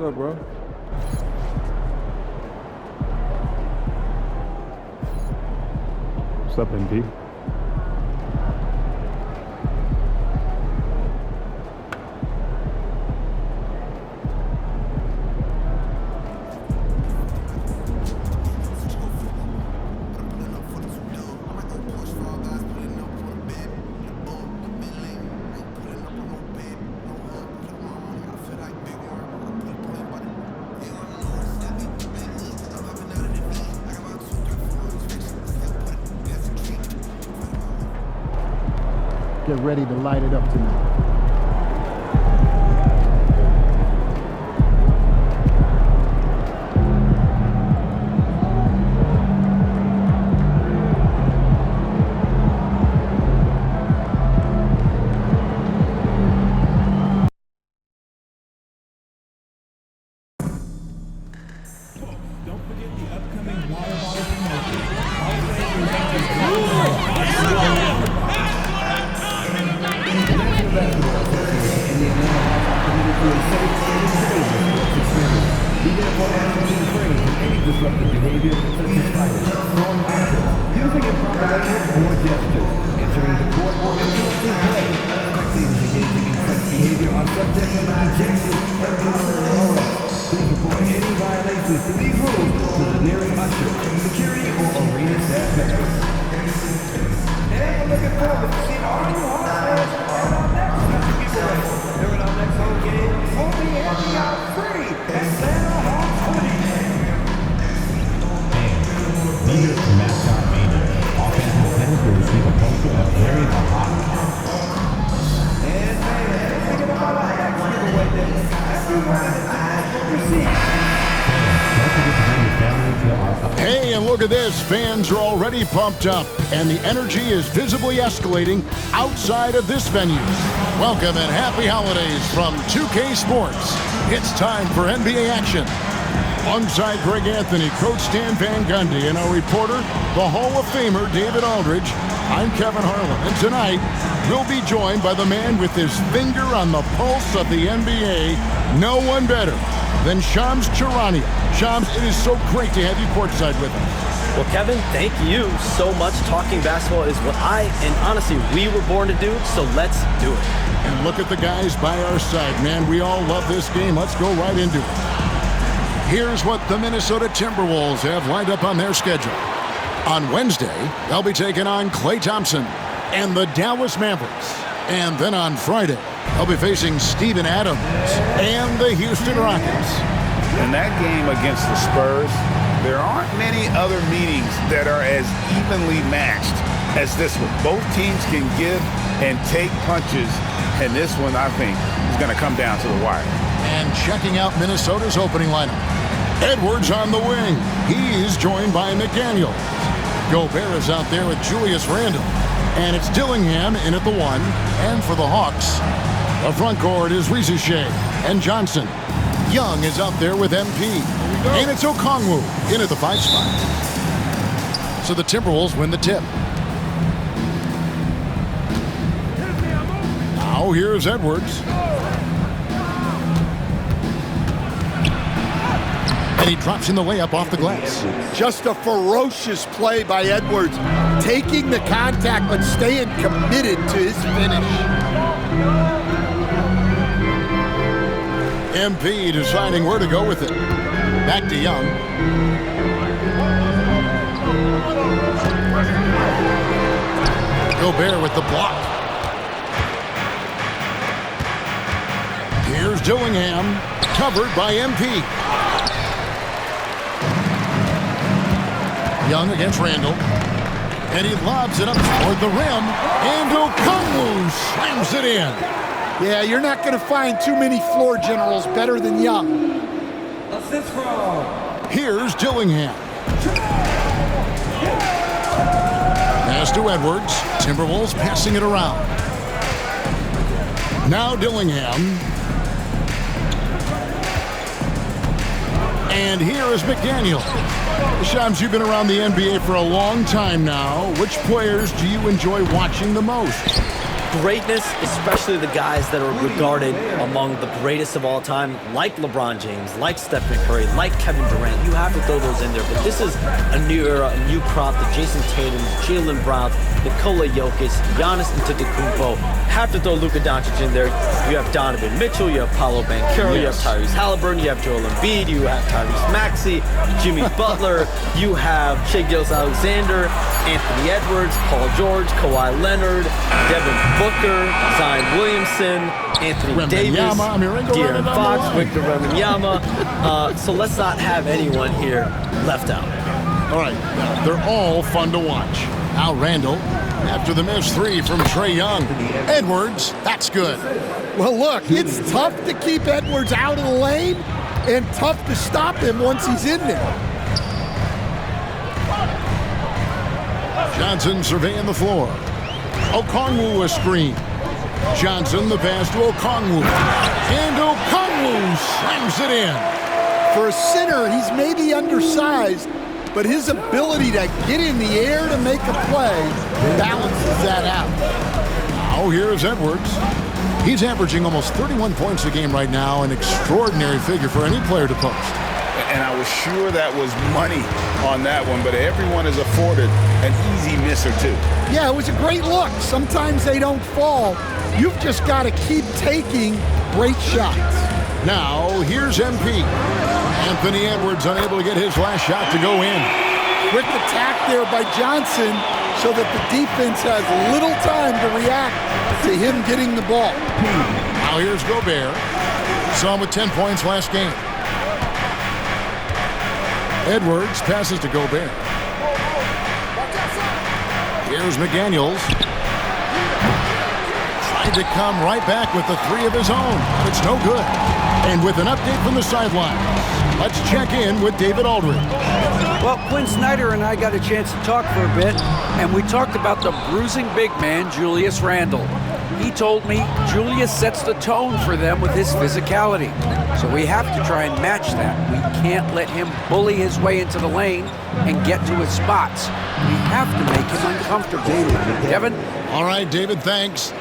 up, bro? What's up, MP? Get ready to light it up tonight. Don't forget the upcoming water bottle promotion. Be there for animals and train from any disruptive behavior such as fighting, throwing objects, using improper language or gestures, entering the court or interrupting play, spectators engaging in such behavior are subject to ejection and disciplinary arrest. Please report any violations to these rules to the nearest usher, security, or arena staff members. And we're looking forward to seeing all you Hawks fans on our next giveaway. During our next home game, we'll be handing out free Atlanta Hawks hoodies. Leaders from Mascot Mania. Offensive players will receive a poster of Larry the Hawk. And fans, thinking about our next giveaway day. Everyone in attendance will receive. Don't forget to bring your family to our Hey, and look at this. Fans are already pumped up, and the energy is visibly escalating outside of this venue. Welcome and happy holidays from 2K Sports. It's time for NBA action. Alongside Greg Anthony, Coach Stan Van Gundy, and our reporter, the Hall of Famer David Aldridge, I'm Kevin Harlan. And tonight, we'll be joined by the man with his finger on the pulse of the NBA, no one better than Shams Charania. Shams, it is so great to have you courtside with us. Well, Kevin, thank you so much. Talking basketball is what and honestly, we were born to do, so let's do it. And look at the guys by our side, man. We all love this game. Let's go right into it. Here's what the Minnesota Timberwolves have lined up on their schedule. On Wednesday, they'll be taking on Klay Thompson and the Dallas Mavericks. And then on Friday, they'll be facing Steven Adams and the Houston Rockets. In that game against the Spurs, there aren't many other meetings that are as evenly matched as this one. Both teams can give and take punches, and this one, I think, is going to come down to the wire. And checking out Minnesota's opening lineup. Edwards on the wing. He's joined by McDaniel. Gobert is out there with Julius Randle. And it's Dillingham in at the 1. And for the Hawks, the front court is Rizushea and Johnson. Young is out there with MP. And it's Okongwu in at the 5 spot. So the Timberwolves win the tip. Now here's Edwards. And he drops in the layup off the glass. Just a ferocious play by Edwards. Taking the contact, but staying committed to his finish. MP deciding where to go with it. Back to Young. Gobert with the block. Here's Dillingham, covered by MP. Young against Randall. And he lobs it up toward the rim. And Okongwu slams it in. Yeah, you're not going to find too many floor generals better than Young. Here's Dillingham. Pass to Edwards. Timberwolves passing it around. Now Dillingham. And here is McDaniel. Shams, you've been around the NBA for a long time now. Which players do you enjoy watching the most? greatness, especially the guys that are regarded among the greatest of all time, like LeBron James, like Stephen Curry, like Kevin Durant, you have to throw those in there. But this is a new era, a new crop. The Jason Tatum, Jaylen Brown, Nikola Jokic, Giannis Antetokounmpo. Have to throw Luka Doncic in there. You have Donovan Mitchell, you have Paolo Banchero, you have Tyrese Halliburton, you have Joel Embiid, you have Tyrese Maxey, Jimmy Butler, you have Shai Gilgeous-Alexander, Anthony Edwards, Paul George, Kawhi Leonard, Devin Booker, Zion Williamson, Anthony Davis, De'Aaron Fox, Victor Wembanyama. So let's not have anyone here left out. All right, they're all fun to watch. Al Randall, after the missed three from Trae Young. Edwards, that's good. Well, look, it's tough to keep Edwards out of the lane and tough to stop him once he's in there. Johnson surveying the floor. Okongwu a screen. Johnson the pass to Okongwu. And Okongwu slams it in. For a center, he's maybe undersized, but his ability to get in the air to make a play balances that out. Now here's Edwards. He's averaging almost 31 points a game right now, an extraordinary figure for any player to post. And I was sure that was money on that one, but everyone is afforded an easy miss or two. Yeah, it was a great look. Sometimes they don't fall. You've just got to keep taking great shots. Now, here's MP. Anthony Edwards unable to get his last shot to go in. Quick attack there by Johnson so that the defense has little time to react to him getting the ball. Now here's Gobert. Saw him with 10 points last game. Edwards passes to Gobert. Here's McDaniels. Tried to come right back with the three of his own. It's no good. And with an update from the sideline, let's check in with David Aldridge. Well, Quinn Snyder and I got a chance to talk for a bit, and we talked about the bruising big man, Julius Randle. He told me Julius sets the tone for them with his physicality. So we have to try and match that. We can't let him bully his way into the lane and get to his spots. We have to make him uncomfortable. Kevin? All right, David, thanks.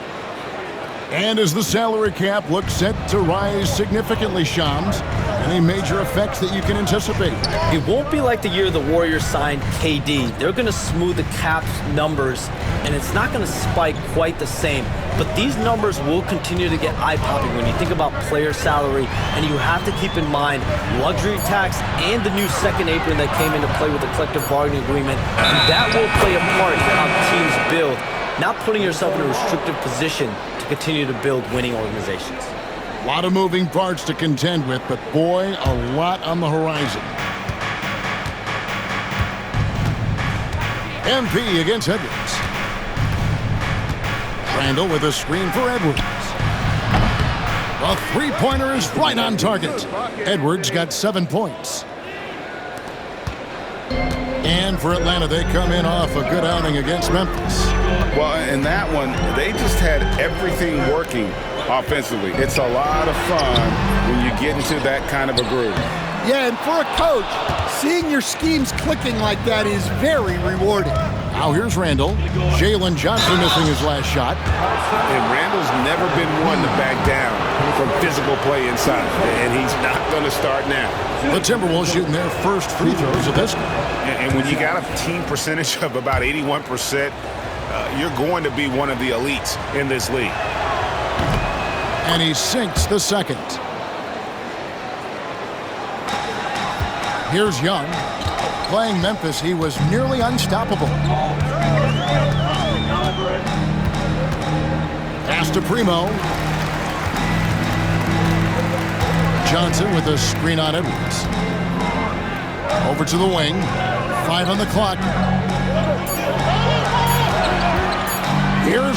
And as the salary cap looks set to rise significantly, Shams, any major effects that you can anticipate? It won't be like the year the Warriors signed KD. They're going to smooth the cap numbers, and it's not going to spike quite the same. But these numbers will continue to get eye-popping when you think about player salary, and you have to keep in mind luxury tax and the new second apron that came into play with the collective bargaining agreement, and that will play a part in how teams build, not putting yourself in a restrictive position to continue to build winning organizations. A lot of moving parts to contend with, but boy, a lot on the horizon. MP against Edwards. Randall with a screen for Edwards. A three-pointer is right on target. Edwards got 7 points. And for Atlanta, they come in off a good outing against Memphis. Well, in that one, they just had everything working offensively. It's a lot of fun when you get into that kind of a groove. Yeah, and for a coach, seeing your schemes clicking like that is very rewarding. Now here's Randall. Jalen Johnson missing his last shot. And Randall's never been one to back down from physical play inside, and he's not going to start now. The Timberwolves shooting their first free throws of this game. And when you got a team percentage of about 81%, you're going to be one of the elites in this league. And he sinks the second. Here's Young. Playing Memphis, he was nearly unstoppable. Pass to Primo. Johnson with a screen on Edwards. Over to the wing. 5 on the clock. Here's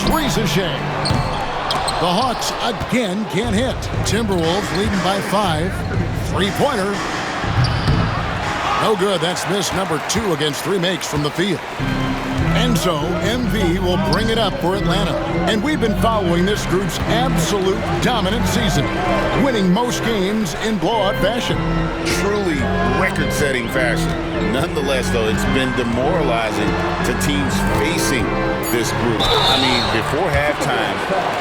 Shai. The Hawks again can't hit. Timberwolves leading by 5. Three-pointer. No good. That's miss number 2 against 3 makes from the field. And so MV will bring it up for Atlanta. And we've been following this group's absolute dominant season, winning most games in blowout fashion. Truly record-setting fashion. Nonetheless, though, it's been demoralizing to teams facing this group. I mean, before halftime,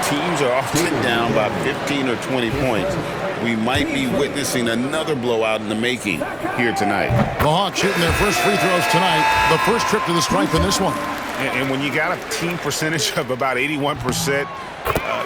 teams are often down by 15 or 20 points. We might be witnessing another blowout in the making here tonight. The Hawks shooting their first free throws tonight. The first trip to the stripe in this one. And when you got a team percentage of about 81%,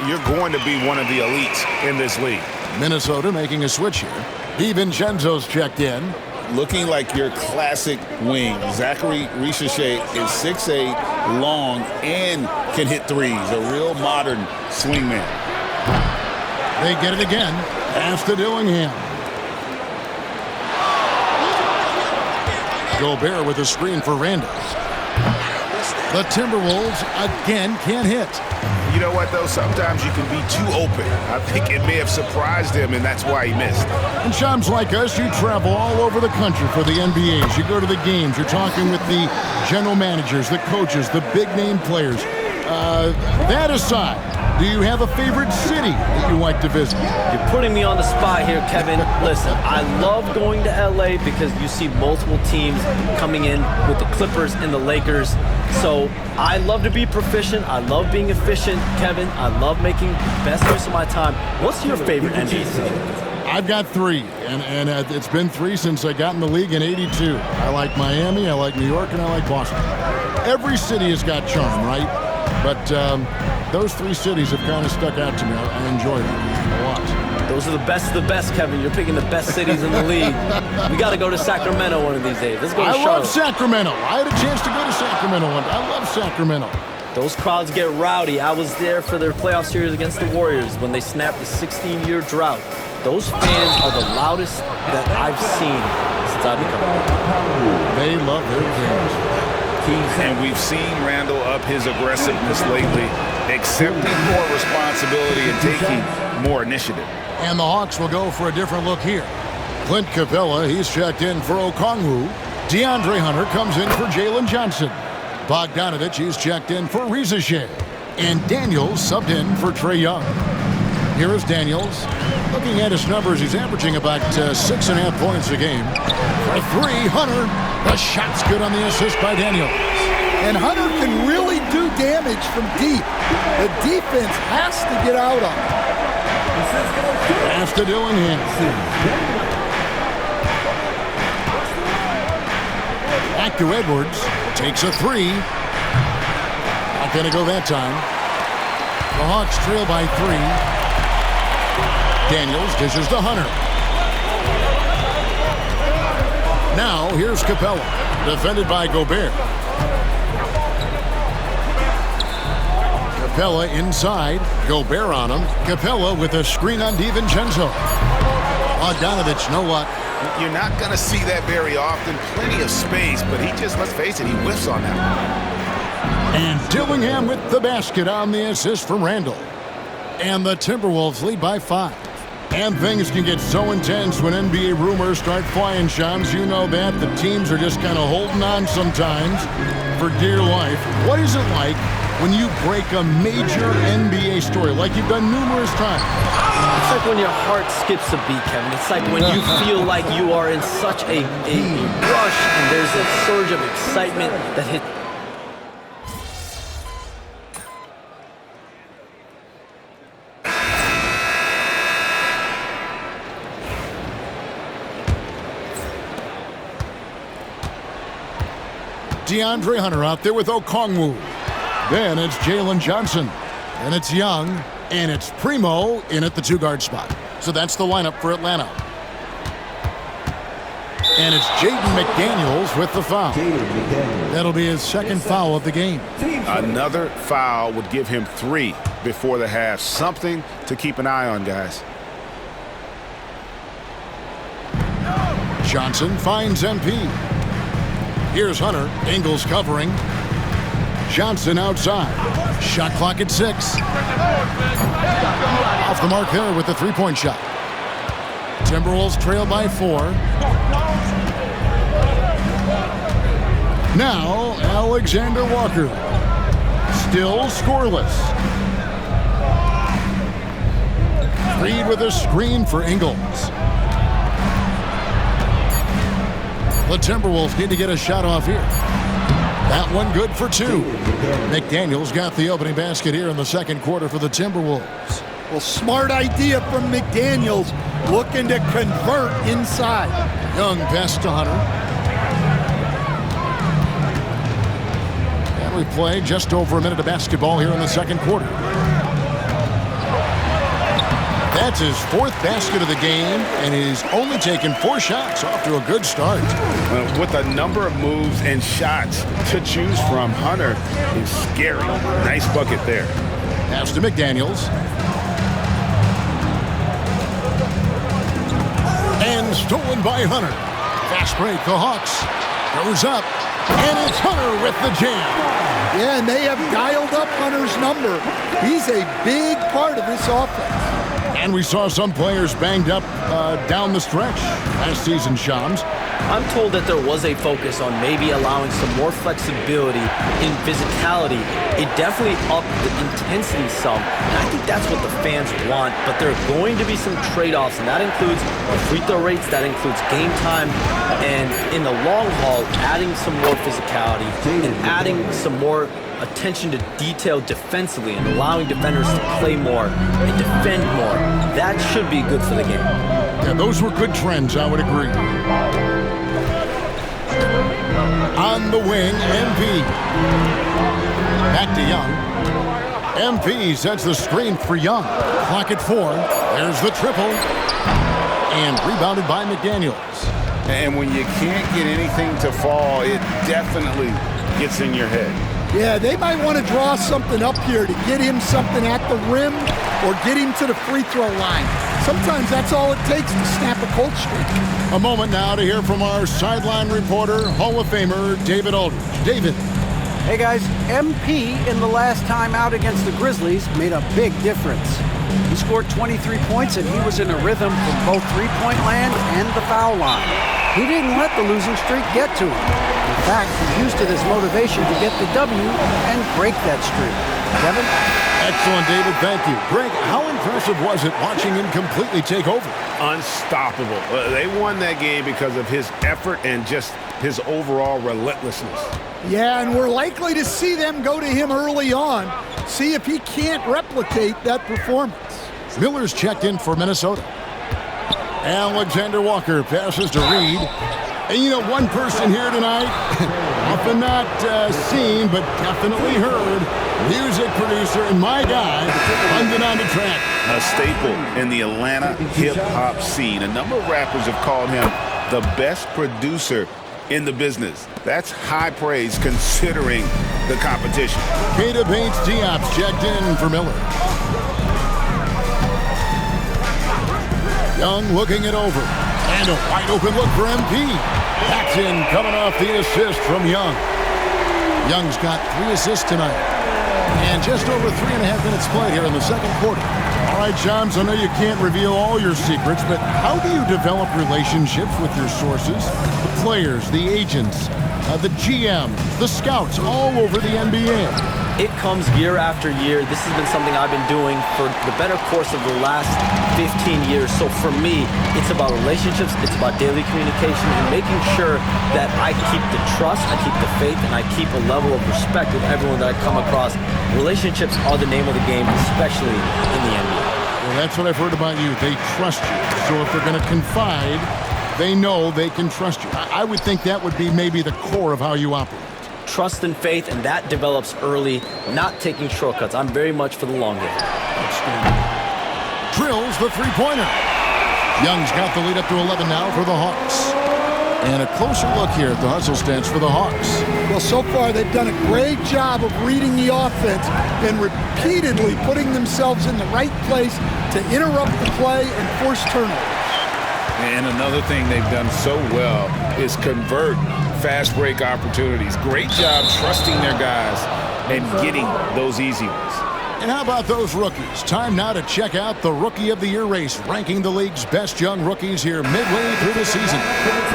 you're going to be one of the elites in this league. Minnesota making a switch here. DiVincenzo's checked in. Looking like your classic wing. Zachary Richeche is 6'8", long, and can hit threes. A real modern swingman. They get it again. Pass to Dillingham. Gobert with a screen for Randall. The Timberwolves again can't hit. You know what, though? Sometimes you can be too open. I think it may have surprised him, and that's why he missed. And chums like us, you travel all over the country for the NBAs. You go to the games. You're talking with the general managers, the coaches, the big-name players. That aside, do you have a favorite city that you like to visit? You're putting me on the spot here, Kevin. Listen, I love going to LA because you see multiple teams coming in with the Clippers and the Lakers. So I love to be proficient. I love being efficient, Kevin. I love making the best use of my time. What's your favorite NBA city? I've got three, and it's been three since I got in the league in '82. I like Miami, I like New York, and I like Boston. Every city has got charm, right? But those three cities have kind of stuck out to me. I enjoy them a lot. Those are the best of the best, Kevin. You're picking the best cities in the league. We got to go to Sacramento one of these days. Let's go to Charlotte. I love Sacramento. I had a chance to go to Sacramento one. I love Sacramento. Those crowds get rowdy. I was there for their playoff series against the Warriors when they snapped the 16-year drought. Those fans are the loudest that I've seen since I've become a player. They love their games. And we've seen Randall up his aggressiveness lately, accepting more responsibility and taking more initiative. And the Hawks will go for a different look here. Clint Capella, he's checked in for Okongwu. DeAndre Hunter comes in for Jalen Johnson. Bogdanovich, he's checked in for Rizeche. And Daniels subbed in for Trae Young. Here is Daniels. Looking at his numbers, he's averaging about 6.5 points a game. For three, Hunter. The shot's good on the assist by Daniels. And Hunter can really do damage from deep. The defense has to get out on him. Pass to Dillingham. Back to Edwards. Takes a three. Not going to go that time. The Hawks trail by 3. Daniels dishes to Hunter. Now, here's Capella, defended by Gobert. Capella inside, Gobert on him. Capella with a screen on DiVincenzo. Bogdanovich, no luck. You're not going to see that very often. Plenty of space, but he just, let's face it, he whiffs on that one. And Dillingham with the basket on the assist from Randall. And the Timberwolves lead by 5. And things can get so intense when NBA rumors start flying, Shams. You know that. The teams are just kind of holding on sometimes for dear life. What is it like when you break a major NBA story like you've done numerous times? It's like when your heart skips a beat, Kevin. It's like when you feel like you are in such a rush and there's a surge of excitement that hits. DeAndre Hunter out there with Okongwu. Then it's Jalen Johnson. And it's Young. And it's Primo in at the 2-guard spot. So that's the lineup for Atlanta. And it's Jaden McDaniels with the foul. That'll be his second foul of the game. Another foul would give him 3 before the half. Something to keep an eye on, guys. Johnson finds MP. Here's Hunter. Ingles covering. Johnson outside. Shot clock at 6. Off the mark there with the 3-point shot. Timberwolves trail by 4. Now, Alexander Walker. Still scoreless. Reed with a screen for Ingles. The Timberwolves need to get a shot off here. That one good for two. McDaniels got the opening basket here in the second quarter for the Timberwolves. Well, smart idea from McDaniels, looking to convert inside. Young pass to Hunter. And we play just over a minute of basketball here in the second quarter. That's his fourth basket of the game, and he's only taken 4 shots. Off to a good start. With a number of moves and shots to choose from, Hunter is scary. Nice bucket there. Pass to McDaniels. And stolen by Hunter. Fast break, the Hawks. Goes up, and it's Hunter with the jam. Yeah, and they have dialed up Hunter's number. He's a big part of this offense. And we saw some players banged up down the stretch last season, Shams. I'm told that there was a focus on maybe allowing some more flexibility in physicality. It definitely upped the intensity some, and I think that's what the fans want, but there are going to be some trade-offs, and that includes the free throw rates, that includes game time, and in the long haul, adding some more physicality and adding some more attention to detail defensively and allowing defenders to play more and defend more. That should be good for the game. Yeah, those were good trends, I would agree. On the wing, MP. Back to Young. MP sets the screen for Young. Clock at 4. There's the triple. And rebounded by McDaniels. And when you can't get anything to fall, it definitely gets in your head. Yeah, they might want to draw something up here to get him something at the rim or get him to the free throw line. Sometimes that's all it takes to snap a cold streak. A moment now to hear from our sideline reporter, Hall of Famer David Aldridge. David. Hey guys, MP in the last time out against the Grizzlies made a big difference. He scored 23 points and he was in a rhythm from both three-point land and the foul line. He didn't let the losing streak get to him. In fact, he used it as motivation to get the W and break that streak. Kevin? Excellent, David. Thank you. Greg, how impressive was it watching him completely take over? Unstoppable. They won that game because of his effort and just his overall relentlessness. Yeah, and we're likely to see them go to him early on, see if he can't replicate that performance. Miller's checked in for Minnesota. Alexander Walker passes to Reed. And you know, one person here tonight, often not seen, but definitely heard, music producer and my guy, London on the track. A staple in the Atlanta hip-hop scene. A number of rappers have called him the best producer in the business. That's high praise considering the competition. Keita Bates-Diop's checked in for Miller. Young looking it over. And a wide open look for MP. Paxton coming off the assist from Young. Young's got 3 assists tonight. And just over 3.5 minutes played here in the second quarter. All right, Shams, I know you can't reveal all your secrets, but how do you develop relationships with your sources? The players, the agents, the GMs, the scouts all over the NBA. It comes year after year. This has been something I've been doing for the better course of the last 15 years. So for me, it's about relationships, it's about daily communication, and making sure that I keep the trust, I keep the faith, and I keep a level of respect with everyone that I come across. Relationships are the name of the game, especially in the NBA. Well, that's what I've heard about you. They trust you. So if they're going to confide, they know they can trust you. I would think that would be maybe the core of how you operate. Trust and faith, and that develops early, not taking shortcuts. I'm very much for the long game. Drills the three-pointer. Young's got the lead up to 11 now for the Hawks. And a closer look here at the hustle stance for the Hawks. Well, so far they've done a great job of reading the offense and repeatedly putting themselves in the right place to interrupt the play and force turnovers. And another thing they've done so well is convert fast break opportunities. Great job trusting their guys and getting those easy ones. And how about those rookies? Time now to check out the Rookie of the Year race, ranking the league's best young rookies here midway through the season.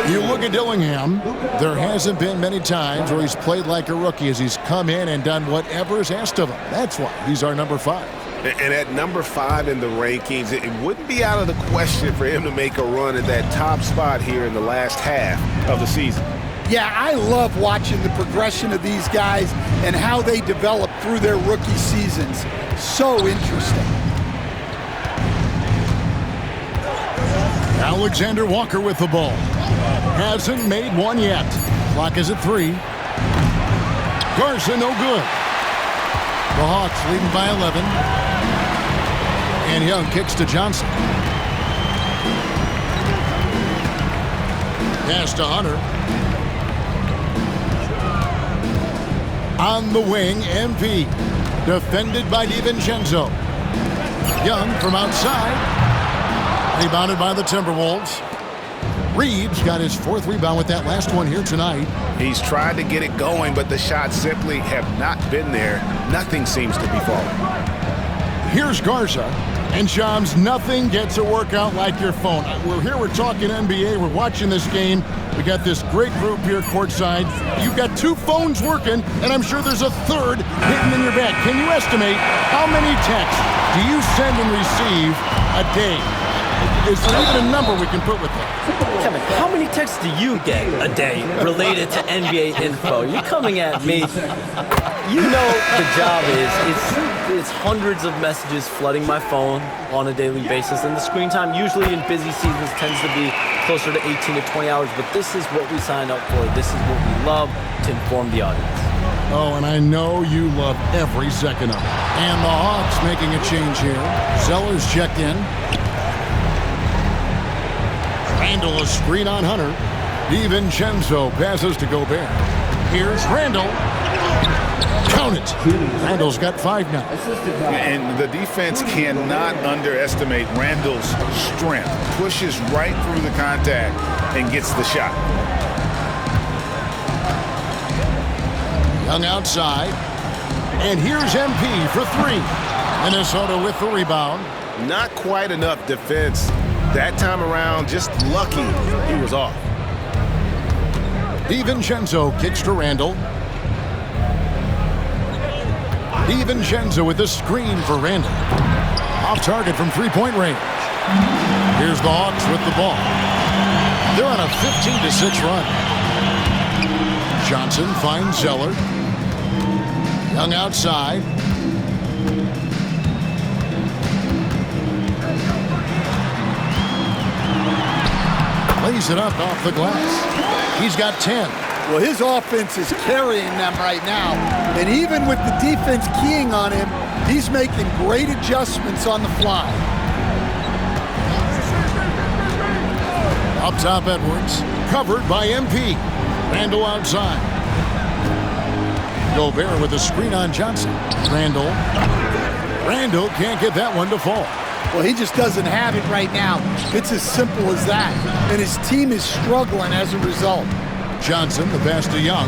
You look at Dillingham, there hasn't been many times where he's played like a rookie as he's come in and done whatever is asked of him. That's why he's our number 5. And at number 5 in the rankings, it wouldn't be out of the question for him to make a run at that top spot here in the last half of the season. Yeah, I love watching the progression of these guys and how they develop through their rookie seasons. So interesting. Alexander Walker with the ball. Hasn't made one yet. Clock is at 3. Garza, no good. The Hawks leading by 11. And Young kicks to Johnson. Pass to Hunter. On the wing, MP. Defended by DiVincenzo. Young from outside. Rebounded by the Timberwolves. Reeves got his 4th rebound with that last one here tonight. He's tried to get it going, but the shots simply have not been there. Nothing seems to be falling. Here's Garza. And Shams, nothing gets a workout like your phone. We're here, we're talking NBA, we're watching this game. We got this great group here courtside. You've got 2 phones working, and I'm sure there's a 3rd hidden in your bag. Can you estimate how many texts do you send and receive a day? Is there even a number we can put with that? Kevin, how many texts do you get a day related to NBA info? You're coming at me. You know the job is, it's hundreds of messages flooding my phone on a daily basis, and the screen time usually in busy seasons tends to be closer to 18 to 20 hours, but this is what we signed up for. This is what we love to inform the audience. Oh, and I know you love every second of it. And the Hawks making a change here. Zeller's checked in. Randall a screen on Hunter. DiVincenzo passes to Gobert. Here's Randall. Count it. Randall's got 5 now. And the defense cannot underestimate Randall's strength. Pushes right through the contact and gets the shot. Young outside. And here's MP for 3. Minnesota with the rebound. Not quite enough defense. That time around, just lucky he was off. DiVincenzo kicks to Randall. DiVincenzo with a screen for Randall. Off target from 3-point range. Here's the Hawks with the ball. They're on a 15-6 run. Johnson finds Zeller. Young outside. Lays it up off the glass. He's got 10. Well, his offense is carrying them right now. And even with the defense keying on him, he's making great adjustments on the fly. Up top, Edwards. Covered by MP. Randall outside. Gobert with a screen on Johnson. Randall can't get that one to fall. Well, he just doesn't have it right now. It's as simple as that. And his team is struggling as a result. Johnson, the pass to Young.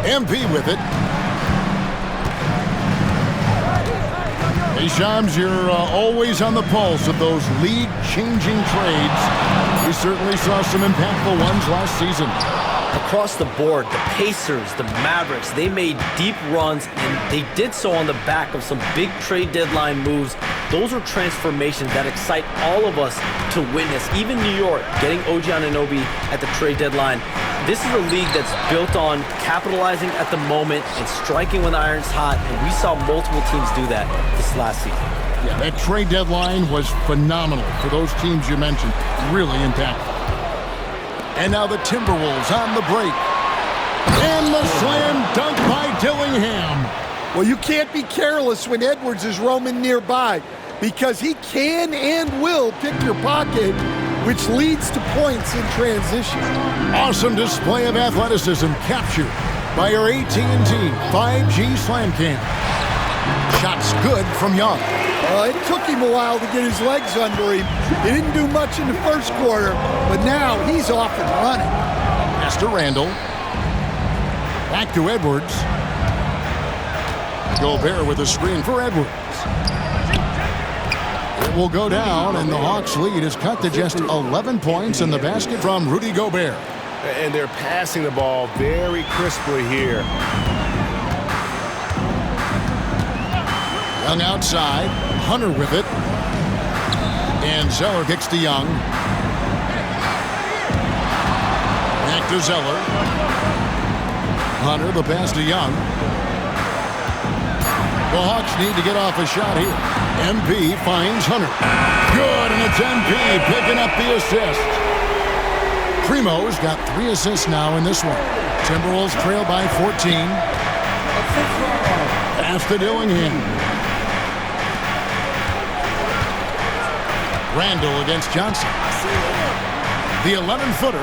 MP with it. Hey, Shams, you're always on the pulse of those league-changing trades. We certainly saw some impactful ones last season. Across the board, the Pacers, the Mavericks, they made deep runs, and they did so on the back of some big trade deadline moves. Those are transformations that excite all of us to witness. Even New York getting OG Anunoby at the trade deadline. This is a league that's built on capitalizing at the moment and striking when the iron's hot, and we saw multiple teams do that this last season. Yeah, that trade deadline was phenomenal for those teams you mentioned. Really impactful. And now the Timberwolves on the break. And the slam dunk by Dillingham. Well, you can't be careless when Edwards is roaming nearby, because he can and will pick your pocket, which leads to points in transition. Awesome display of athleticism captured by your AT&T 5G Slam Cam. Shots good from Young. It took him a while to get his legs under him. He didn't do much in the first quarter, but now he's off and running. Pass to Randall. Back to Edwards. Gobert with a screen for Edwards. It will go down, and the Hawks' lead is cut to just 11 points in the basket from Rudy Gobert. And they're passing the ball very crisply here. Young outside. Hunter with it. And Zeller kicks to Young. Back to Zeller. Hunter, the pass to Young. The Hawks need to get off a shot here. MP finds Hunter. Good, and it's MP picking up the assist. Primo's got 3 assists now in this one. Timberwolves trail by 14. Pass to Dillingham. Randall against Johnson. The 11-footer.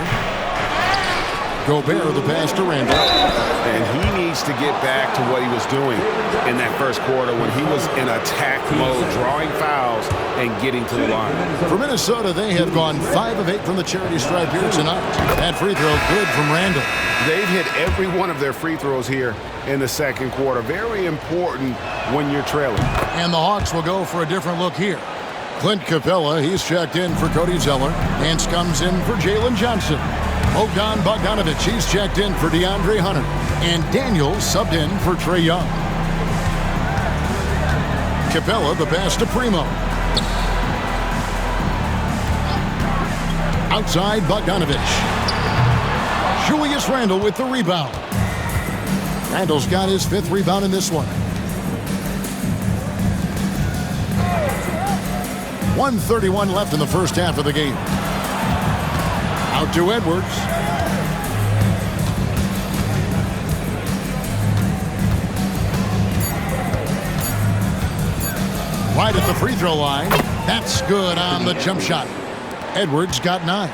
Gobert the pass to Randall. And he needs to get back to what he was doing in that first quarter when he was in attack mode, drawing fouls and getting to the line. For Minnesota, they have gone 5 of 8 from the charity stripe here tonight. That free throw good from Randall. They've hit every one of their free throws here in the second quarter. Very important when you're trailing. And the Hawks will go for a different look here. Clint Capella, he's checked in for Cody Zeller. Nance comes in for Jalen Johnson. Bogdan Bogdanovic, he's checked in for DeAndre Hunter. And Daniels subbed in for Trae Young. Capella, the pass to Primo. Outside, Bogdanovic. Julius Randle with the rebound. Randle's got his 5th rebound in this one. 1:31 left in the first half of the game. Out to Edwards. Right at the free throw line. That's good on the jump shot. Edwards got 9.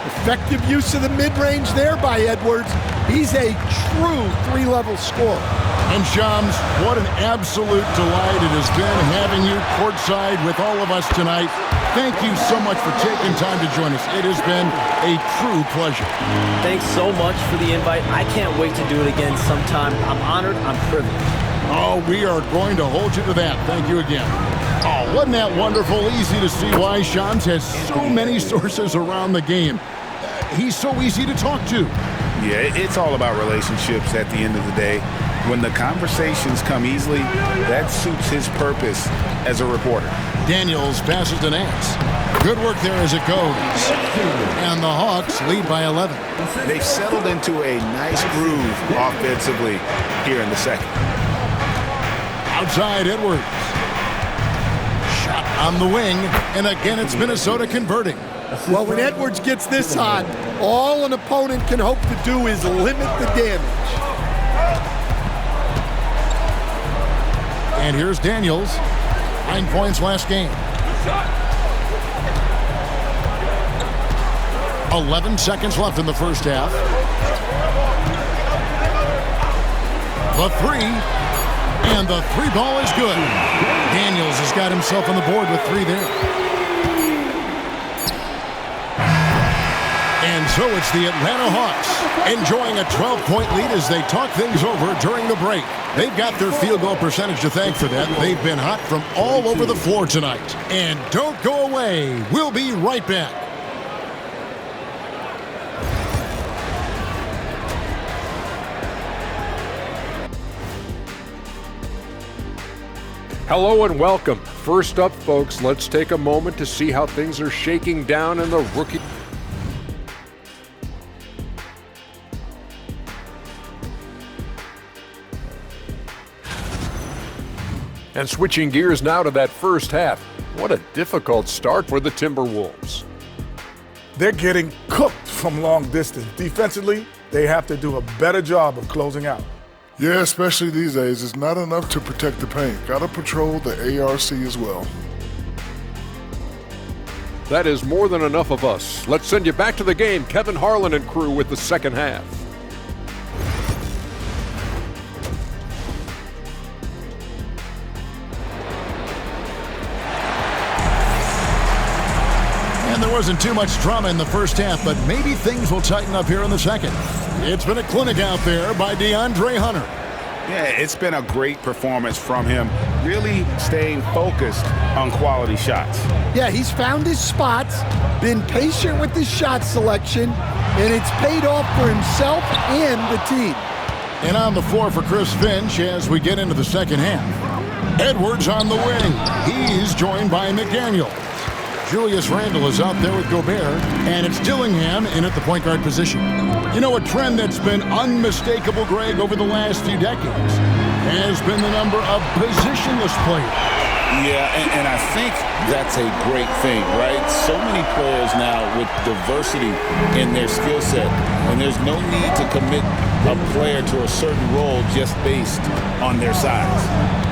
Effective use of the mid-range there by Edwards. He's a true 3-level scorer. And Shams, what an absolute delight it has been having you courtside with all of us tonight. Thank you so much for taking time to join us. It has been a true pleasure. Thanks so much for the invite. I can't wait to do it again sometime. I'm honored. I'm privileged. Oh, we are going to hold you to that. Thank you again. Oh, wasn't that wonderful? Easy to see why Shams has so many sources around the game. He's so easy to talk to. Yeah, it's all about relationships at the end of the day. When the conversations come easily, that suits his purpose as a reporter. Daniels passes to Nance. Good work there as it goes. And the Hawks lead by 11. They've settled into a nice groove offensively here in the second. Outside Edwards. Shot on the wing. And again, it's Minnesota converting. Well, when Edwards gets this hot, all an opponent can hope to do is limit the damage. And here's Daniels. 9 points last game. 11 seconds left in the first half. The 3. And the 3 ball is good. Daniels has got himself on the board with 3 there. And so it's the Atlanta Hawks enjoying a 12-point lead as they talk things over during the break. They've got their field goal percentage to thank for that. They've been hot from all over the floor tonight. And don't go away. We'll be right back. Hello and welcome. First up, folks, let's take a moment to see how things are shaking down in the rookie. And switching gears now to that first half. What a difficult start for the Timberwolves. They're getting cooked from long distance. Defensively, they have to do a better job of closing out. Yeah, especially these days. It's not enough to protect the paint. Gotta patrol the ARC as well. That is more than enough of us. Let's send you back to the game. Kevin Harlan and crew with the second half. And there wasn't too much drama in the first half, but maybe things will tighten up here in the second. It's been a clinic out there by DeAndre Hunter. Yeah, it's been a great performance from him, really staying focused on quality shots. Yeah, he's found his spots, been patient with his shot selection, and it's paid off for himself and the team. And on the floor for Chris Finch as we get into the second half. Edwards on the wing. He's joined by McDaniel. Julius Randle is out there with Gobert, and it's Dillingham in at the point guard position. You know, a trend that's been unmistakable, Greg, over the last few decades has been the number of positionless players. Yeah, and I think that's a great thing, right? So many players now with diversity in their skill set, and there's no need to commit a player to a certain role just based on their size.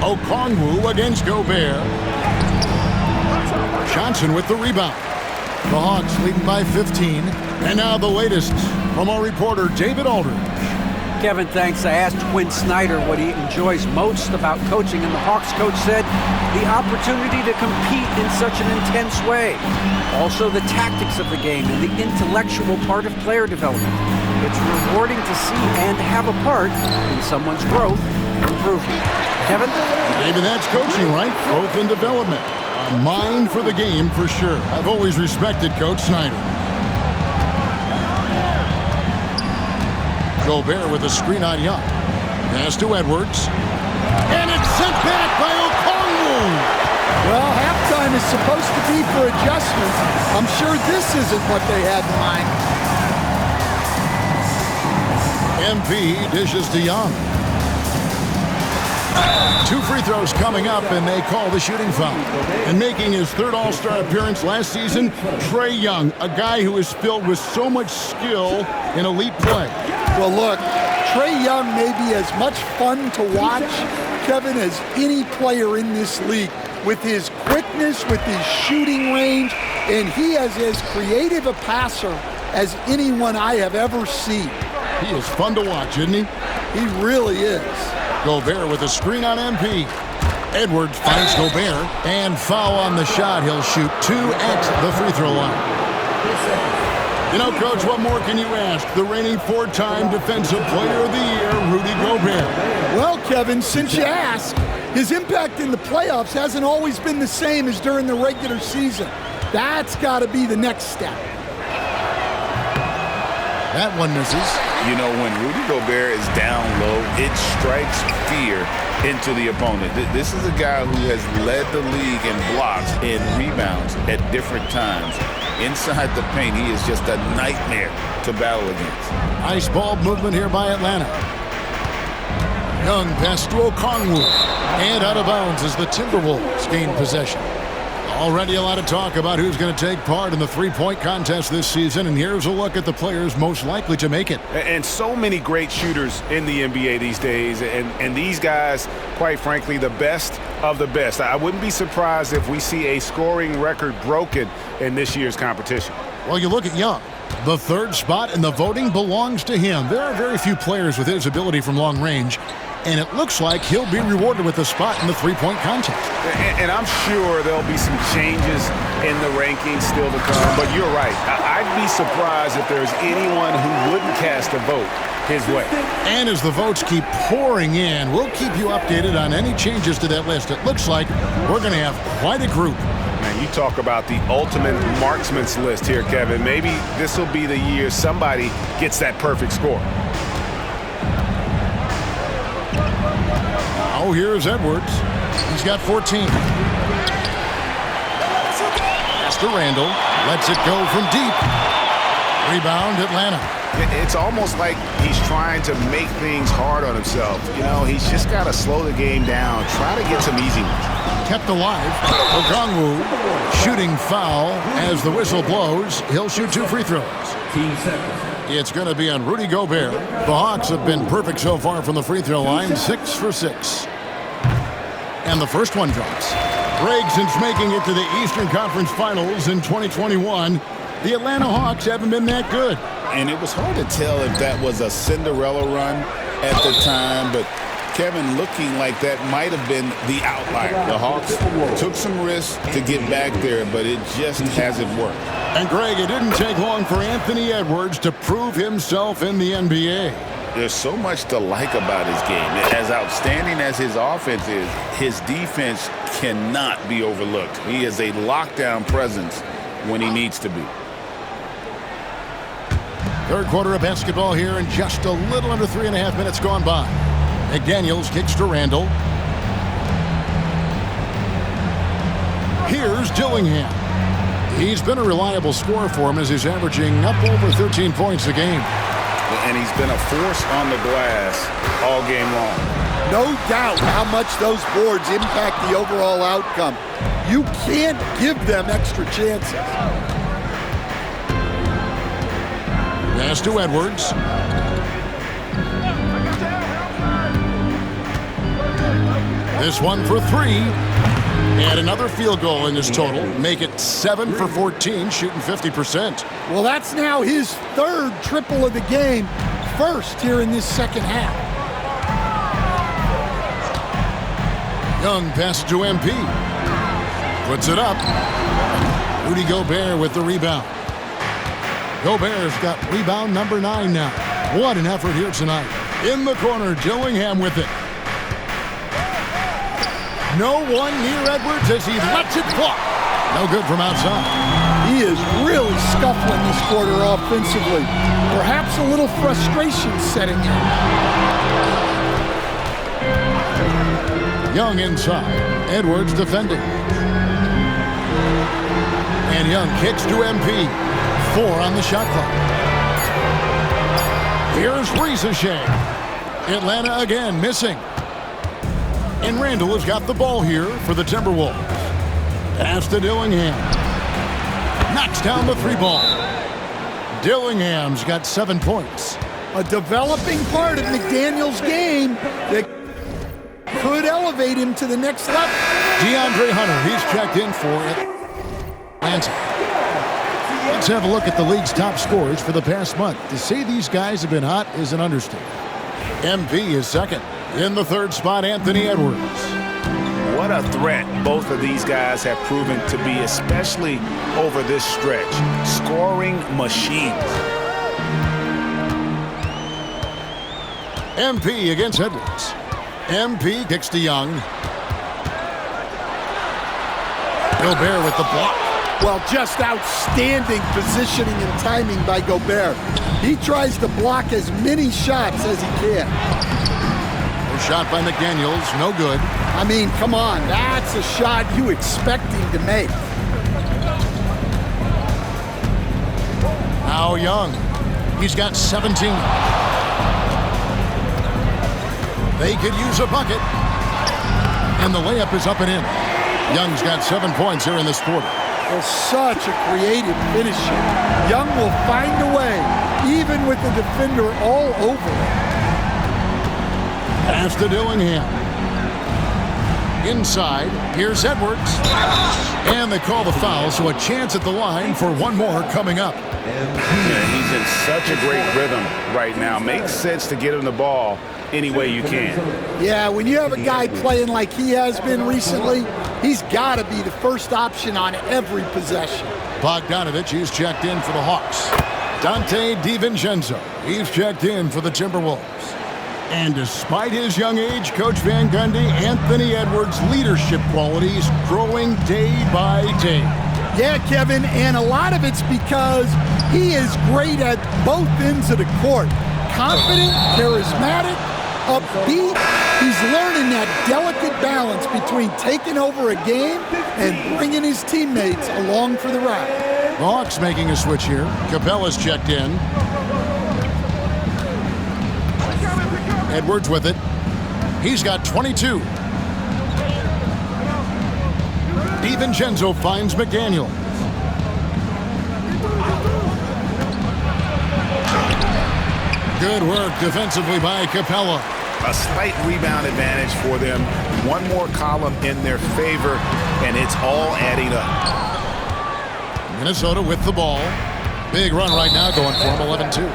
Okongwu against Gobert. Johnson with the rebound. The Hawks leading by 15. And now the latest from our reporter, David Aldridge. Kevin, thanks. I asked Quinn Snyder what he enjoys most about coaching, and the Hawks coach said the opportunity to compete in such an intense way. Also, the tactics of the game and the intellectual part of player development. It's rewarding to see and have a part in someone's growth and improvement. Kevin? Maybe that's coaching, right? Growth and development. A mind for the game, for sure. I've always respected Coach Snyder. Gobert with a screen on Young. Pass to Edwards. And it's sent back by Okongwu. Well, halftime is supposed to be for adjustments. I'm sure this isn't what they had in mind. MP dishes to Young. 2 free throws coming up, and they call the shooting foul. And making his third All-Star appearance last season, Trae Young, a guy who is filled with so much skill in elite play. Well, look, Trae Young may be as much fun to watch, Kevin, as any player in this league. With his quickness, with his shooting range, and he is as creative a passer as anyone I have ever seen. He is fun to watch, isn't he? He really is. Gobert with a screen on MP. Edwards finds Gobert, and foul on the shot. He'll shoot 2 at the free throw line. You know, Coach, what more can you ask? The reigning 4-time Defensive Player of the Year, Rudy Gobert. Well, Kevin, since you ask, his impact in the playoffs hasn't always been the same as during the regular season. That's got to be the next step. That one misses. You know, when Rudy Gobert is down low, it strikes fear into the opponent. This is a guy who has led the league in blocks and rebounds at different times. Inside the paint, he is just a nightmare to battle against. Nice ball movement here by Atlanta. Young pass to Okongwu. And out of bounds as the Timberwolves gain possession. Already a lot of talk about who's going to take part in the three-point contest this season, and here's a look at the players most likely to make it. And so many great shooters in the NBA these days, and these guys, quite frankly, the best of the best. I wouldn't be surprised if we see a scoring record broken in this year's competition. Well, you look at Young. The third spot in the voting belongs to him. There are very few players with his ability from long range, and it looks like he'll be rewarded with a spot in the three-point contest. And I'm sure there'll be some changes in the rankings still to come, but you're right. I'd be surprised if there's anyone who wouldn't cast a vote his way. And as the votes keep pouring in, we'll keep you updated on any changes to that list. It looks like we're going to have quite a group. Man, you talk about the ultimate marksman's list here, Kevin. Maybe this will be the year somebody gets that perfect score. Oh, here's Edwards. He's got 14. Pass to Randle. Lets it go from deep. Rebound, Atlanta. It's almost like he's trying to make things hard on himself. You know, he's just got to slow the game down, try to get some easy ones. Kept alive. Okongwu shooting foul as the whistle blows. He'll shoot 2 free throws. It's going to be on Rudy Gobert. The Hawks have been perfect so far from the free throw line, 6 for 6. And the first one drops. Greg, since making it to the Eastern Conference Finals in 2021, the Atlanta Hawks haven't been that good. And it was hard to tell if that was a Cinderella run at the time, but Kevin, looking like that might have been the outlier. The Hawks took some risks to get back there, but it just hasn't worked. And Greg, it didn't take long for Anthony Edwards to prove himself in the NBA. There's so much to like about his game. As outstanding as his offense is, his defense cannot be overlooked. He is a lockdown presence when he needs to be. Third quarter of basketball here, and just a little under 3.5 minutes gone by. McDaniels kicks to Randall. Here's Dillingham. He's been a reliable scorer for him as he's averaging up over 13 points a game. And he's been a force on the glass all game long. No doubt how much those boards impact the overall outcome. You can't give them extra chances. Pass to Edwards. This one for three. And another field goal in this total. Make it 7 for 14, shooting 50%. Well, that's now his third triple of the game. First here in this second half. Young passes to MP. Puts it up. Rudy Gobert with the rebound. Gobert's got rebound number 9 now. What an effort here tonight. In the corner, Dillingham with it. No one near Edwards as he lets it fly. No good from outside. He is really scuffling this quarter offensively. Perhaps a little frustration setting in. Young inside. Edwards defending. And Young kicks to MP. 4 on the shot clock. Here's Ricochet. Atlanta again missing. And Randall has got the ball here for the Timberwolves. Pass to Dillingham. Knocks down the 3 ball. Dillingham's got 7 points. A developing part of McDaniel's game that could elevate him to the next level. DeAndre Hunter, he's checked in for Atlanta. Let's have a look at the league's top scorers for the past month. To say these guys have been hot is an understatement. MP is second. In the third spot, Anthony Edwards. What a threat both of these guys have proven to be, especially over this stretch. Scoring machines. MP against Edwards. MP kicks to Young. Gobert with the block. Well, just outstanding positioning and timing by Gobert. He tries to block as many shots as he can. Shot by McDaniels, no good. I mean, come on, that's a shot you expect him to make. Now Young, he's got 17. They could use a bucket. And the layup is up and in. Young's got 7 points here in this quarter. Well, such a creative finisher. Young will find a way, even with the defender all over him. Pass to Dillingham. Inside, here's Edwards. And they call the foul, so a chance at the line for one more coming up. Yeah, he's in such a great rhythm right now. Makes sense to get him the ball any way you can. Yeah, when you have a guy playing like he has been recently, he's got to be the first option on every possession. Bogdanovich, he's checked in for the Hawks. Dante DiVincenzo, he's checked in for the Timberwolves. And despite his young age, Coach Van Gundy, Anthony Edwards' leadership qualities growing day by day. Yeah, Kevin, and a lot of it's because he is great at both ends of the court. Confident, charismatic, upbeat. He's learning that delicate balance between taking over a game and bringing his teammates along for the ride. The Hawks making a switch here. Capella's checked in. Edwards with it. He's got 22. DiVincenzo finds McDaniel. Good work defensively by Capella. A slight rebound advantage for them. One more column in their favor, and it's all adding up. Minnesota with the ball. Big run right now going for him, 11-2.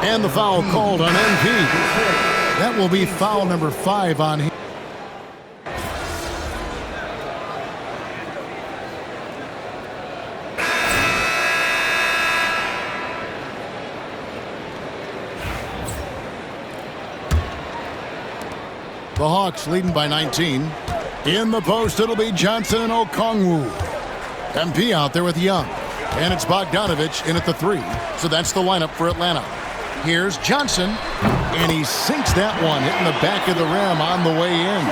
And the foul called on MP. That will be foul number 5 on him. The Hawks leading by 19. In the post, it'll be Johnson and Okongwu. MP out there with Young. And it's Bogdanovich in at the 3. So that's the lineup for Atlanta. Here's Johnson, and he sinks that one, hitting the back of the rim on the way in.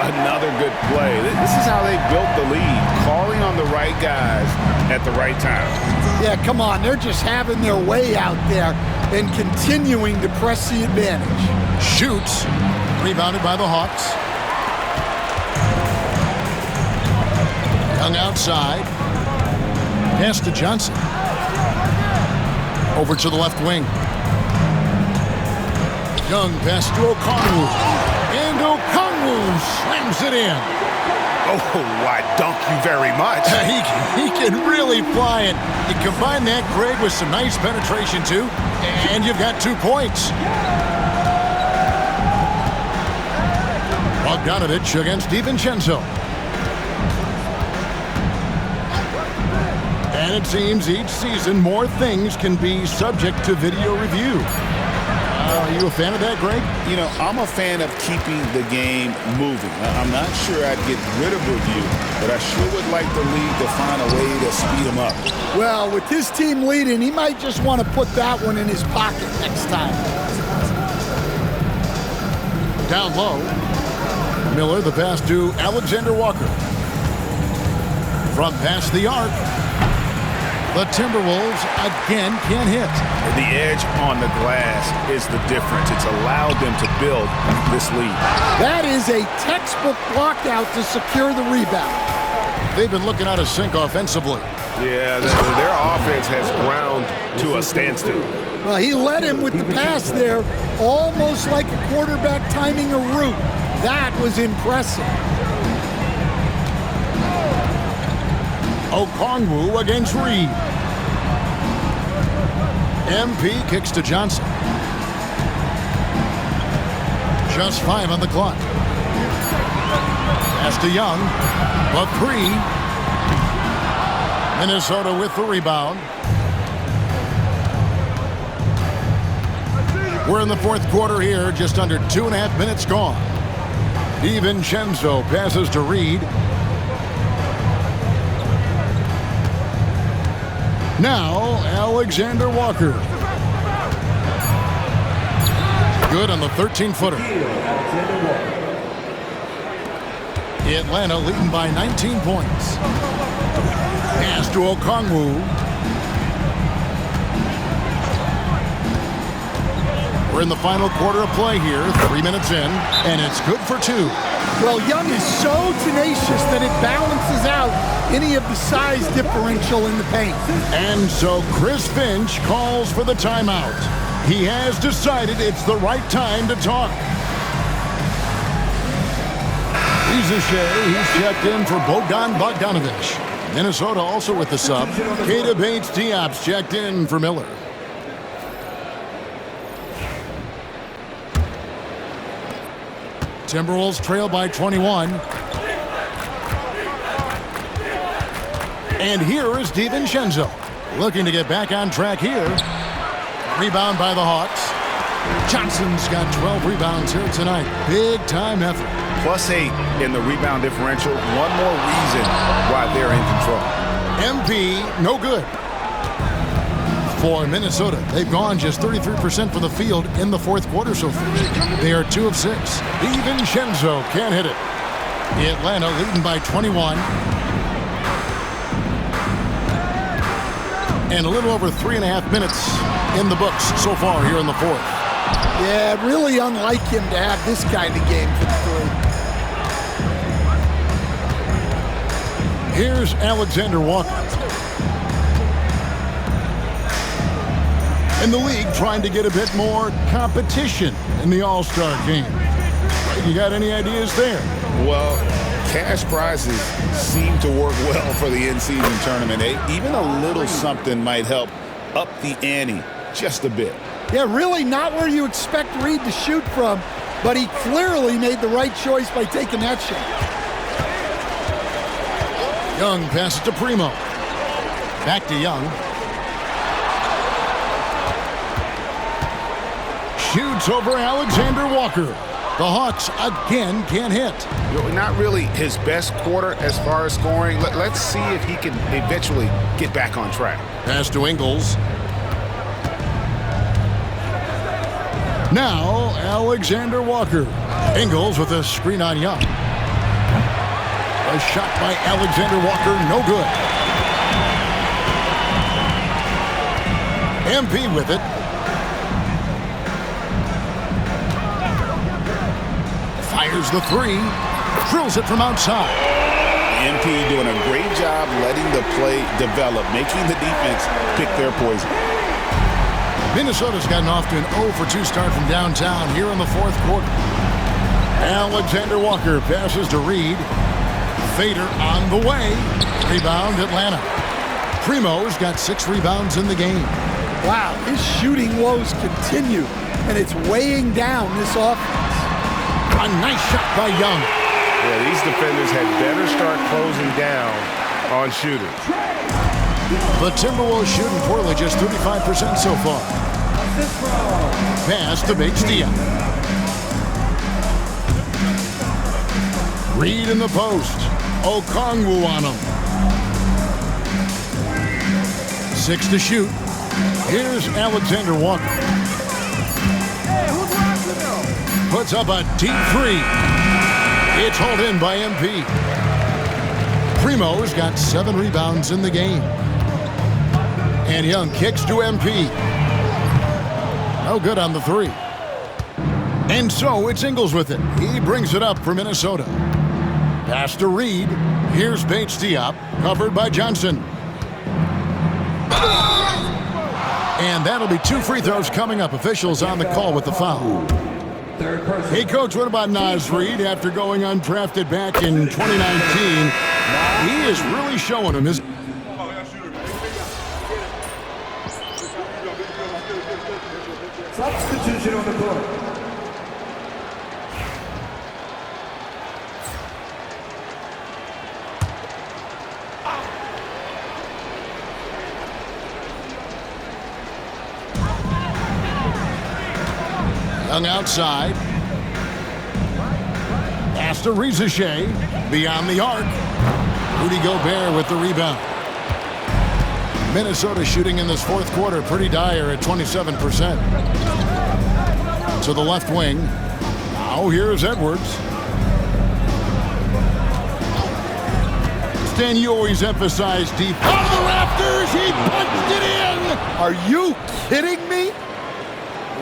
Another good play. This is how they built the lead, calling on the right guys at the right time. Yeah, come on. They're just having their way out there and continuing to press the advantage. Shoots. Rebounded by the Hawks. Young outside. Pass to Johnson. Over to the left wing. Young pass to Okongwu. And Okongwu slams it in. Oh, why, dunk you very much. He can really fly it. You combine that, Greg, with some nice penetration, too, and you've got 2 points. Bogdanovich against DiVincenzo. And it seems each season more things can be subject to video review. Are you a fan of that, Greg? You know, I'm a fan of keeping the game moving. I'm not sure I'd get rid of review, but I sure would like the league to find a way to speed them up. Well, with his team leading, he might just want to put that one in his pocket next time. Down low. Miller, the pass to Alexander Walker. From past the arc. The Timberwolves again can't hit. The edge on the glass is the difference. It's allowed them to build this lead. That is a textbook lockout to secure the rebound. They've been looking out of sync offensively. Yeah, their offense has ground to a standstill. Well, he led him with the pass there, almost like a quarterback timing a route. That was impressive. Okongwu against Reed. MP kicks to Johnson. Just 5 on the clock. Pass to Young. But 3. Minnesota with the rebound. We're in the 4th quarter here, just under 2.5 minutes gone. DiVincenzo passes to Reed. Now, Alexander Walker. Good on the 13-footer. Atlanta leading by 19 points. Pass to Okongwu. We're in the final quarter of play here, 3 minutes in, and it's good for 2. Well, Young is so tenacious that it balances out any of the size differential in the paint. And so Chris Finch calls for the timeout. He has decided it's the right time to talk. He's checked in for Bogdanovich. Minnesota also with the sub. Keita Bates-Diop's checked in for Miller. Timberwolves trail by 21. And here is DiVincenzo, looking to get back on track here. Rebound by the Hawks. Johnson's got 12 rebounds here tonight. Big time effort. +8 in the rebound differential. One more reason why they're in control. MP, no good. For Minnesota, they've gone just 33% from the field in the 4th quarter so far. They are 2 of 6. DiVincenzo can't hit it. Atlanta leading by 21. And a little over 3.5 minutes in the books so far here in the 4th. Yeah, really unlike him to have this kind of game for the 3. Here's Alexander Walker. And the league trying to get a bit more competition in the All-Star game. You got any ideas there? Well, cash prizes seem to work well for the in-season tournament. Even a little something might help up the ante just a bit. Yeah, really not where you expect Reed to shoot from, but he clearly made the right choice by taking that shot. Young passes to Primo. Back to Young. Shoots over Alexander Walker. The Hawks again can't hit. Not really his best quarter as far as scoring. Let's see if he can eventually get back on track. Pass to Ingles. Now, Alexander Walker. Ingles with a screen on Young. A shot by Alexander Walker, no good. MP with it. Fires the three. Drills it from outside. MP doing a great job letting the play develop, making the defense pick their poison. Minnesota's gotten off to an 0-for-2 start from downtown here in the fourth quarter. Alexander Walker passes to Reed. Fader on the way. Rebound Atlanta. Primo's got 6 rebounds in the game. Wow, his shooting woes continue, and it's weighing down this offense. A nice shot by Young. Yeah, these defenders had better start closing down on shooters. The Timberwolves shooting poorly, just 35% so far. Pass to Bates-Diop. Reed in the post. Okongwu on him. 6 to shoot. Here's Alexander Walker. Puts up a deep three. It's hauled in by MP. Primo's got 7 rebounds in the game. And Young kicks to MP. No good on the three. And so it's Ingles with it. He brings it up for Minnesota. Pass to Reed. Here's Bates-Diop, covered by Johnson. And that'll be 2 free throws coming up. Officials on the call with the foul. Hey, Coach, what about Naz Reid after going undrafted back in 2019? He is really showing him his... Substitution on the court. Young outside. Pass to Rizachet. Beyond the arc. Rudy Gobert with the rebound. Minnesota shooting in this fourth quarter pretty dire at 27%. To the left wing. Now here's Edwards. Stan, you always emphasize deep. Out of the rafters, he punched it in! Are you kidding me?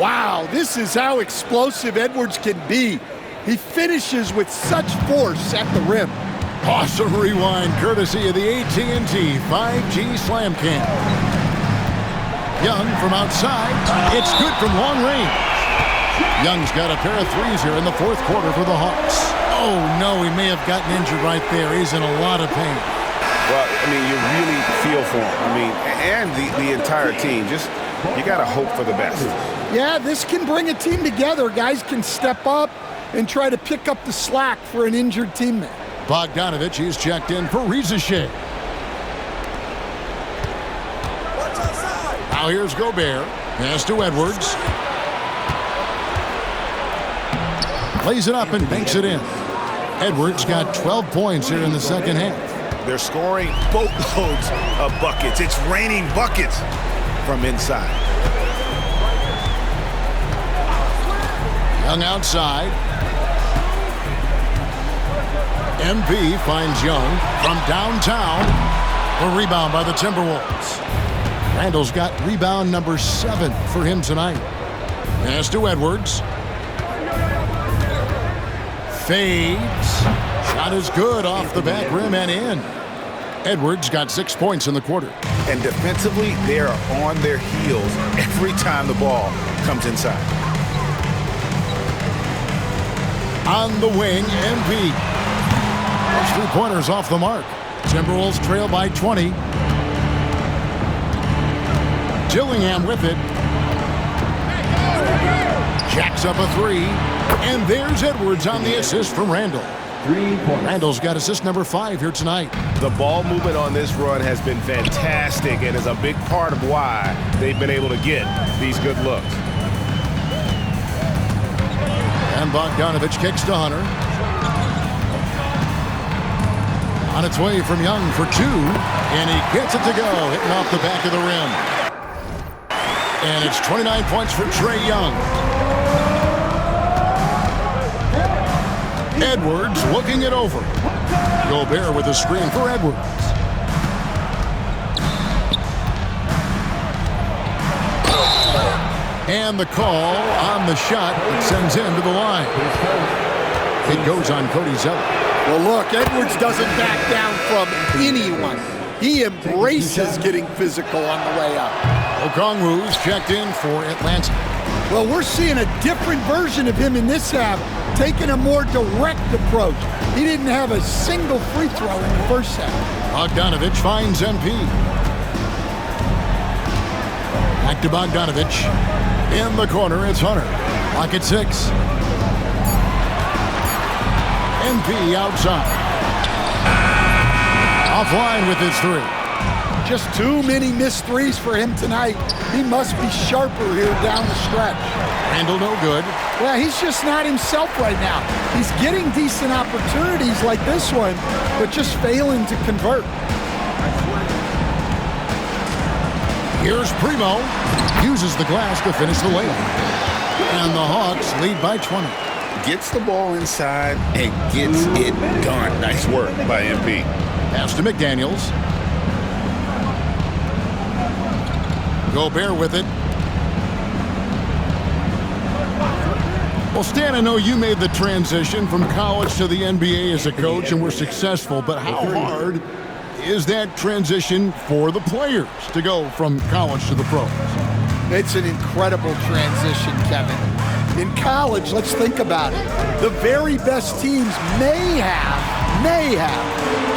Wow, this is how explosive Edwards can be. He finishes with such force at the rim. Awesome rewind, courtesy of the AT&T 5G Slam Cam. Young from outside. It's good from long range. Young's got a pair of threes here in the fourth quarter for the Hawks. Oh, no, he may have gotten injured right there. He's in a lot of pain. Well, I mean, you really feel for him. I mean, and the entire team. Just, you got to hope for the best. Yeah, this can bring a team together. Guys can step up and try to pick up the slack for an injured teammate. Bogdanovich, he's checked in for Rizachet. Now here's Gobert. Pass to Edwards. Lays it up and banks it in. Edwards got 12 points here in the second half. They're scoring boatloads of buckets. It's raining buckets from inside. Young outside. MP finds Young from downtown. A rebound by the Timberwolves. Randall's got rebound number 7 for him tonight. Pass to Edwards. Fades. Shot is good off the back rim and in. Edwards got 6 points in the quarter. And defensively, they are on their heels every time the ball comes inside. On the wing, MP. Those 3-pointers off the mark. Timberwolves trail by 20. Dillingham with it. Jacks up a 3. And there's Edwards on the assist from Randall. Randall's got assist number 5 here tonight. The ball movement on this run has been fantastic and is a big part of why they've been able to get these good looks. And Bogdanovich kicks to Hunter. On its way from Young for 2. And he gets it to go, hitting off the back of the rim. And it's 29 points for Trae Young. Edwards looking it over. Gobert with a screen for Edwards. And the call on the shot that sends him to the line. It goes on Cody Zeller. Well, look, Edwards doesn't back down from anyone. He embraces getting physical on the way up. Okongwu's checked in for Atlanta. Well, we're seeing a different version of him in this half, taking a more direct approach. He didn't have a single free throw in the first half. Bogdanovich finds MP. Back to Bogdanovich. In the corner, it's Hunter. Lock at 6. MP outside. Offline with his 3. Just too many missed threes for him tonight. He must be sharper here down the stretch. Handle no good. Yeah, he's just not himself right now. He's getting decent opportunities like this one, but just failing to convert. Here's Primo. Uses the glass to finish the layup. And the Hawks lead by 20. Gets the ball inside and gets it done. Nice work by MP. Pass to McDaniels. Gobert with it. Well, Stan, I know you made the transition from college to the NBA as a coach and were successful, but how hard is that transition for the players to go from college to the pros? It's an incredible transition, Kevin. In college, let's think about it. The very best teams may have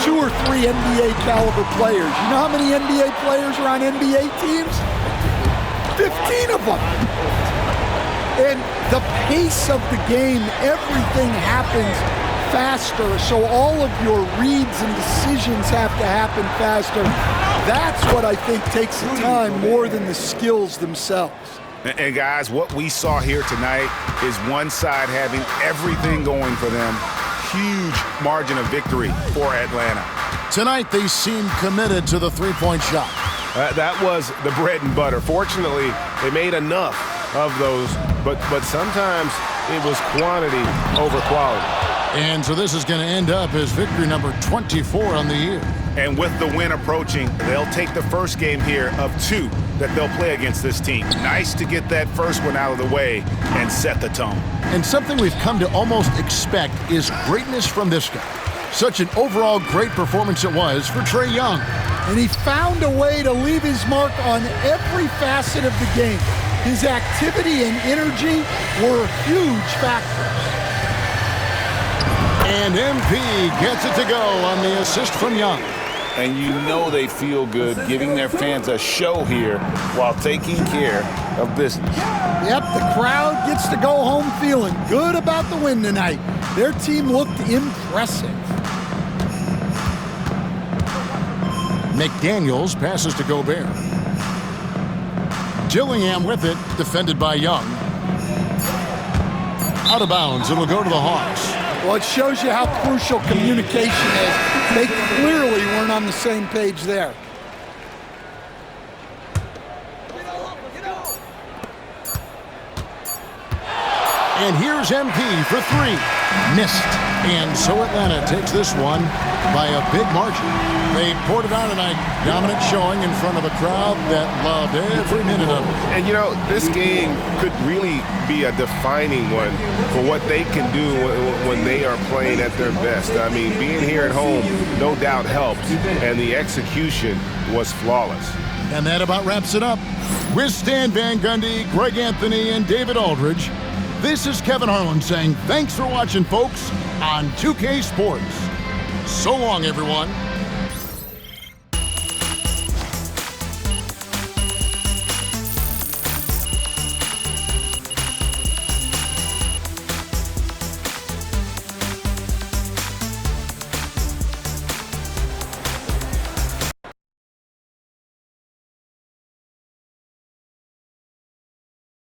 2 or 3 NBA caliber players. You know how many NBA players are on NBA teams? 15 of them. And the pace of the game, everything happens faster, so all of your reads and decisions have to happen faster. That's what I think takes the time more than the skills themselves. And guys, what we saw here tonight is one side having everything going for them. Huge margin of victory for Atlanta. Tonight they seem committed to the three-point shot. That was the bread and butter. Fortunately, they made enough of those, but sometimes it was quantity over quality. And so this is going to end up as victory number 24 on the year. And with the win approaching, they'll take the first game here of 2 that they'll play against this team. Nice to get that first one out of the way and set the tone. And something we've come to almost expect is greatness from this guy. Such an overall great performance it was for Trae Young. And he found a way to leave his mark on every facet of the game. His activity and energy were huge factors. And MP gets it to go on the assist from Young. And you know they feel good giving their fans a show here while taking care of business. Yep, the crowd gets to go home feeling good about the win tonight. Their team looked impressive. McDaniels passes to Gobert. Dillingham with it, defended by Young. Out of bounds, it'll go to the Hawks. Well, it shows you how crucial communication is. They clearly weren't on the same page there. And here's MP for 3. Missed. And so Atlanta takes this one by a big margin. They poured it on tonight. Dominant showing in front of a crowd that loved every minute of it. And you know, this game could really be a defining one for what they can do when they are playing at their best. I mean, being here at home no doubt helps, and the execution was flawless. And that about wraps it up. With Stan Van Gundy, Greg Anthony, and David Aldridge, this is Kevin Harlan saying thanks for watching, folks, on 2K Sports. So long, everyone.